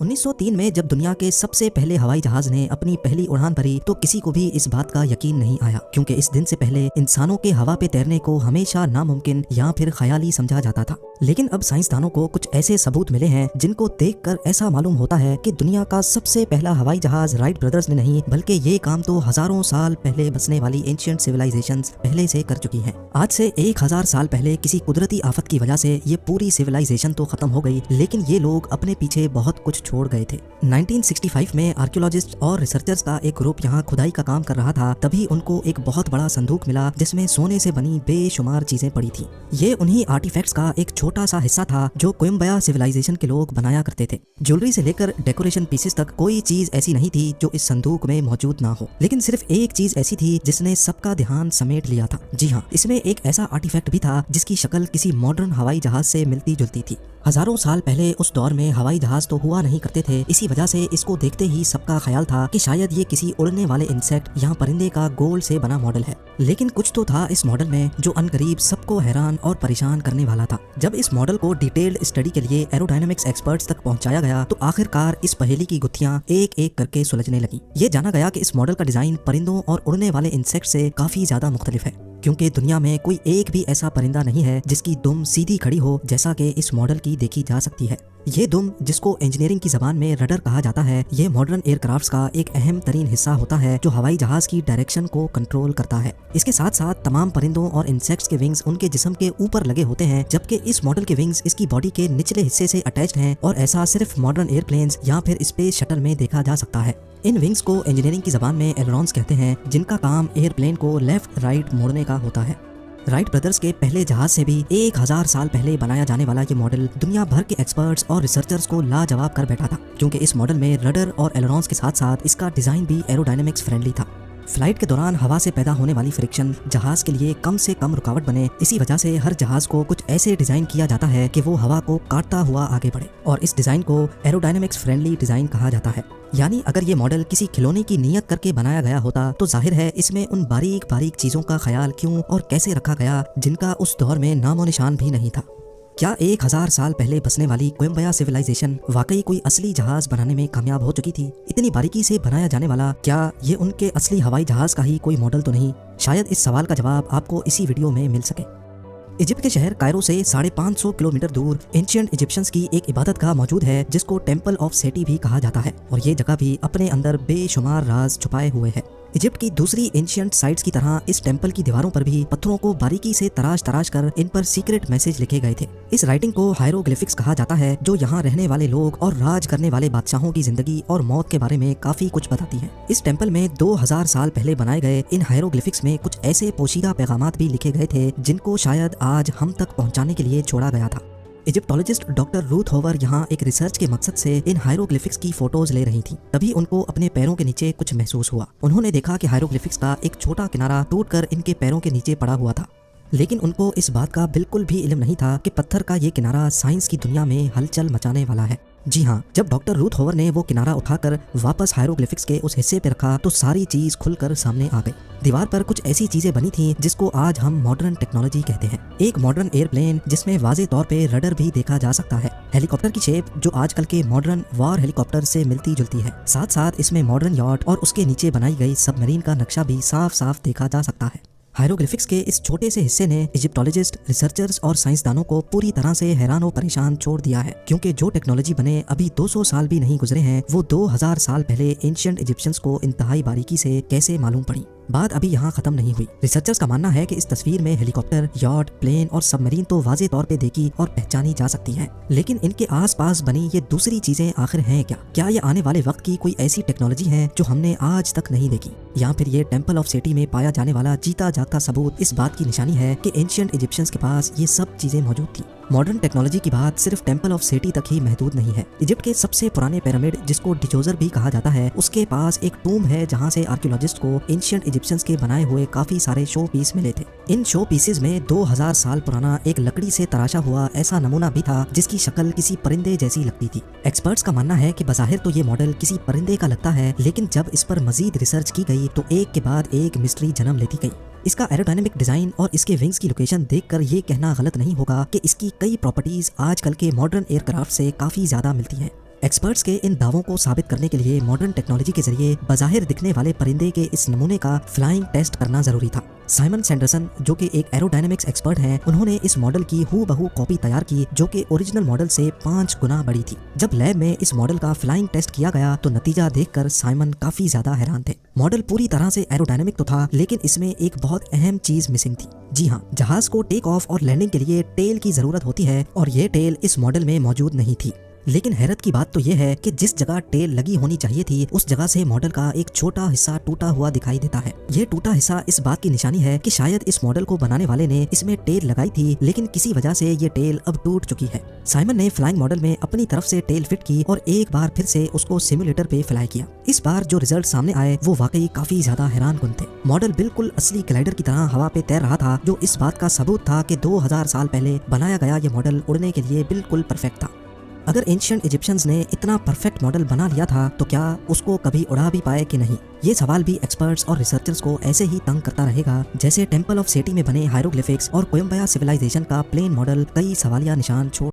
1903 में जब दुनिया के सबसे पहले हवाई जहाज ने अपनी पहली उड़ान भरी तो किसी को भी इस बात का यकीन नहीं आया, क्योंकि इस दिन से पहले इंसानों के हवा पे तैरने को हमेशा नामुमकिन या फिर ख्याली समझा जाता था। लेकिन अब साइंसदानों को कुछ ऐसे सबूत मिले हैं जिनको देखकर ऐसा मालूम होता है कि दुनिया का सबसे पहला हवाई जहाज राइट ब्रदर्स ने नहीं, बल्कि ये काम तो हजारों साल पहले बसने वाली एंशिएंट सिविलाइजेशंस पहले से कर चुकी हैं। आज से 1000 साल पहले किसी कुदरती आफत की वजह से ये पूरी सिविलाइजेशन तो खत्म हो गई, लेकिन ये लोग अपने पीछे बहुत कुछ छोड़ गए थे। 1965 में आर्कियोलॉजिस्ट और रिसर्चर्स का एक ग्रुप यहाँ खुदाई का काम कर रहा था, तभी उनको एक बहुत बड़ा संदूक मिला जिसमें सोने से बनी बेशुमार चीजें पड़ी थी। ये उन्हीं आर्टिफैक्ट्स का एक छोटा सा हिस्सा था जो कोयम्बया सिविलाइजेशन के लोग बनाया करते थे। ज्वेलरी से लेकर डेकोरेशन पीसेस तक कोई चीज ऐसी नहीं थी जो इस संदूक में मौजूद ना हो, लेकिन सिर्फ एक चीज ऐसी थी जिसने सबका ध्यान समेट लिया था। जी हाँ, इसमें एक ऐसा आर्टिफैक्ट भी था जिसकी शक्ल किसी मॉडर्न हवाई जहाज से मिलती जुलती थी। हजारों साल पहले उस दौर में हवाई जहाज तो हुआ नहीं करते थे, इसी वजह से इसको देखते ही सबका ख्याल था कि शायद ये किसी उड़ने वाले इंसेक्ट या परिंदे का गोल्ड से बना मॉडल है। लेकिन कुछ तो था इस मॉडल में जो अनकरीब सबको हैरान और परेशान करने वाला था। जब इस मॉडल को डिटेल्ड स्टडी के लिए एरोडायनामिक्स एक्सपर्ट्स तक पहुंचाया गया तो आखिरकार इस पहेली की गुत्थियां एक एक करके सुलझने लगी। ये जाना गया कि इस मॉडल का डिजाइन परिंदों और उड़ने वाले इंसेक्ट से काफी ज्यादा मुख्तलिफ है, क्योंकि दुनिया में कोई एक भी ऐसा परिंदा नहीं है जिसकी दुम सीधी खड़ी हो जैसा कि इस मॉडल की देखी जा सकती है। ये दुम, जिसको इंजीनियरिंग की जबान में रडर कहा जाता है, ये मॉडर्न एयरक्राफ्ट्स का एक अहम तरीन हिस्सा होता है जो हवाई जहाज की डायरेक्शन को कंट्रोल करता है। इसके साथ साथ तमाम परिंदों और इंसेक्ट्स के विंग्स उनके जिस्म के ऊपर लगे होते हैं, जबकि इस मॉडल के विंग्स इसकी बॉडी के निचले हिस्से से अटैच्ड हैं और ऐसा सिर्फ मॉडर्न एयरप्लेन्स या फिर स्पेस शटल में देखा जा सकता है। इन विंग्स को इंजीनियरिंग की जबान में एलरॉन्स कहते हैं, जिनका काम एयरप्लेन को लेफ्ट राइट मोड़ने का होता है। राइट ब्रदर्स के पहले जहाज से भी 1000 साल पहले बनाया जाने वाला ये मॉडल दुनिया भर के एक्सपर्ट्स और रिसर्चर्स को लाजवाब कर बैठा था, क्योंकि इस मॉडल में रडर और एलरॉन्स के साथ साथ इसका डिजाइन भी एरोडायनामिक्स फ्रेंडली था। फ्लाइट के दौरान हवा से पैदा होने वाली फ्रिक्शन जहाज के लिए कम से कम रुकावट बने, इसी वजह से हर जहाज को कुछ ऐसे डिजाइन किया जाता है कि वो हवा को काटता हुआ आगे बढ़े, और इस डिजाइन को एरोडायनामिक्स फ्रेंडली डिजाइन कहा जाता है। यानी अगर ये मॉडल किसी खिलौने की नीयत करके बनाया गया होता तो जाहिर है इसमें उन बारीक बारीक चीजों का ख्याल क्यों और कैसे रखा गया जिनका उस दौर में नामो निशान भी नहीं था। क्या 1000 साल पहले बसने वाली कोयम्बया सिविलाइजेशन वाकई कोई असली जहाज बनाने में कामयाब हो चुकी थी? इतनी बारीकी से बनाया जाने वाला क्या ये उनके असली हवाई जहाज का ही कोई मॉडल तो नहीं? शायद इस सवाल का जवाब आपको इसी वीडियो में मिल सके। इजिप्ट के शहर कायरो से 550 किलोमीटर दूर एंशिएंट इजिप्शियंस की एक इबादत गाह मौजूद है जिसको टेम्पल ऑफ सेटी भी कहा जाता है, और ये जगह भी अपने अंदर बेशुमार राज छुपाए हुए है। इजिप्ट की दूसरी एंशिएंट साइट्स की तरह इस टेम्पल की दीवारों पर भी पत्थरों को बारीकी से तराश तराश कर इन पर सीक्रेट मैसेज लिखे गए थे। इस राइटिंग को हायरोग्लिफिक्स कहा जाता है, जो यहाँ रहने वाले लोग और राज करने वाले बादशाहों की जिंदगी और मौत के बारे में काफी कुछ बताती है। इस टेम्पल में 2000 साल पहले बनाए गए इन हायरोग्लिफिक्स में कुछ ऐसे पोशीदा पैगामात भी लिखे गए थे जिनको शायद आज हम तक पहुँचाने के लिए छोड़ा गया था। इजिप्टोलॉजिस्ट डॉक्टर रूथ होवर यहाँ एक रिसर्च के मकसद से इन हायरोग्लिफिक्स की फोटोज ले रही थी, तभी उनको अपने पैरों के नीचे कुछ महसूस हुआ। उन्होंने देखा कि हायरोग्लिफिक्स का एक छोटा किनारा टूटकर इनके पैरों के नीचे पड़ा हुआ था, लेकिन उनको इस बात का बिल्कुल भी इल्म नहीं था कि पत्थर का ये किनारा साइंस की दुनिया में हलचल मचाने वाला है। जी हाँ, जब डॉक्टर रूथ होवर ने वो किनारा उठाकर वापस हायरोग्लिफिक्स के उस हिस्से पे रखा तो सारी चीज खुलकर सामने आ गई। दीवार पर कुछ ऐसी चीजें बनी थी जिसको आज हम मॉडर्न टेक्नोलॉजी कहते हैं। एक मॉडर्न एयरप्लेन जिसमें वाज़े तौर पे रडर भी देखा जा सकता है, हेलीकॉप्टर की शेप जो आजकल के मॉडर्न वॉर हेलीकॉप्टर से मिलती जुलती है, साथ साथ इसमें मॉडर्न यॉट और उसके नीचे बनाई गई सबमरीन का नक्शा भी साफ साफ देखा जा सकता है। हायरोग्लिफिक्स के इस छोटे से हिस्से ने इजिप्टोलॉजिस्ट, रिसर्चर्स और साइंसदानों को पूरी तरह से हैरान और परेशान छोड़ दिया है, क्योंकि जो टेक्नोलॉजी बने अभी 200 साल भी नहीं गुजरे हैं, वो 2000 साल पहले एंशिएंट इजिप्शियंस को इंतहाई बारीकी से कैसे मालूम पड़ी। बात अभी यहाँ खत्म नहीं हुई। रिसर्चर्स का मानना है कि इस तस्वीर में हेलीकॉप्टर, यॉट, प्लेन और सबमरीन तो वाज़े तौर पे देखी और पहचानी जा सकती हैं, लेकिन इनके आसपास बनी ये दूसरी चीजें आखिर हैं क्या? क्या ये आने वाले वक्त की कोई ऐसी टेक्नोलॉजी है जो हमने आज तक नहीं देखी, या फिर ये टेम्पल ऑफ सेटी में पाया जाने वाला जीता जागता सबूत इस बात की निशानी है कि एंशिएंट इजिप्शियंस के पास ये सब चीजें मौजूद थी? मॉडर्न टेक्नोलॉजी की बात सिर्फ टेम्पल ऑफ सेटी तक ही महदूद नहीं है। इजिप्ट के सबसे पुराने पिरामिड, जिसको डिजोजर भी कहा जाता है, उसके पास एक टूम है जहाँ से आर्कियोलॉजिस्ट को एंशिएंट इजिप्शियंस के बनाए हुए काफी सारे शो पीस मिले थे। इन शो पीसेज में 2000 साल पुराना एक लकड़ी से तराशा हुआ ऐसा नमूना भी था जिसकी शक्ल किसी परिंदे जैसी लगती थी। एक्सपर्ट्स का मानना है कि बज़ाहिर तो ये मॉडल किसी परिंदे का लगता है, लेकिन जब इस पर मजीद रिसर्च की गई तो एक के बाद एक मिस्ट्री जन्म लेती गई। इसका एरोडायनामिक डिजाइन और इसके विंग्स की लोकेशन देखकर ये कहना गलत नहीं होगा कि इसकी कई प्रॉपर्टीज आजकल के मॉडर्न एयरक्राफ्ट से काफी ज्यादा मिलती हैं। एक्सपर्ट्स के इन दावों को साबित करने के लिए मॉडर्न टेक्नोलॉजी के जरिए बाज़ाहिर दिखने वाले परिंदे के इस नमूने का फ्लाइंग टेस्ट करना जरूरी था। साइमन सैंडरसन, जो कि एक एरोडायनेमिक्स एक्सपर्ट हैं, उन्होंने इस मॉडल की हूबहू कॉपी तैयार की जो कि ओरिजिनल मॉडल से 5 गुना बड़ी थी। जब लैब में इस मॉडल का फ्लाइंग टेस्ट किया गया तो नतीजा देखकर साइमन काफी ज्यादा हैरान थे। मॉडल पूरी तरह से एरोडायनेमिक तो था, लेकिन इसमें एक बहुत अहम चीज मिसिंग थी। जी हाँ, जहाज को टेक ऑफ और लैंडिंग के लिए टेल की जरूरत होती है और ये टेल इस मॉडल में मौजूद नहीं थी। लेकिन हैरत की बात तो यह है कि जिस जगह टेल लगी होनी चाहिए थी उस जगह से मॉडल का एक छोटा हिस्सा टूटा हुआ दिखाई देता है। ये टूटा हिस्सा इस बात की निशानी है कि शायद इस मॉडल को बनाने वाले ने इसमें टेल लगाई थी, लेकिन किसी वजह से ये टेल अब टूट चुकी है। साइमन ने फ्लाइंग मॉडल में अपनी तरफ से टेल फिट की और एक बार फिर से उसको सिमुलेटर पे फ्लाई किया। इस बार जो रिजल्ट सामने आए वो वाकई काफी ज्यादा हैरानकुन थे। मॉडल बिल्कुल असली ग्लाइडर की तरह हवा पे तैर रहा था, जो इस बात का सबूत था कि 2000 साल पहले बनाया गया ये मॉडल उड़ने के लिए बिल्कुल परफेक्ट था। अगर एंशिएंट इजिप्शियंस ने इतना परफेक्ट मॉडल बना लिया था तो क्या उसको कभी उड़ा भी पाए कि नहीं? ये सवाल भी एक्सपर्ट्स और रिसर्चर्स को ऐसे ही तंग करता रहेगा जैसे टेम्पल ऑफ सेटी में बने हायरोग्लिफिक्स और कोयम्बया सिविलाइजेशन का प्लेन मॉडल कई सवालिया निशान छोड़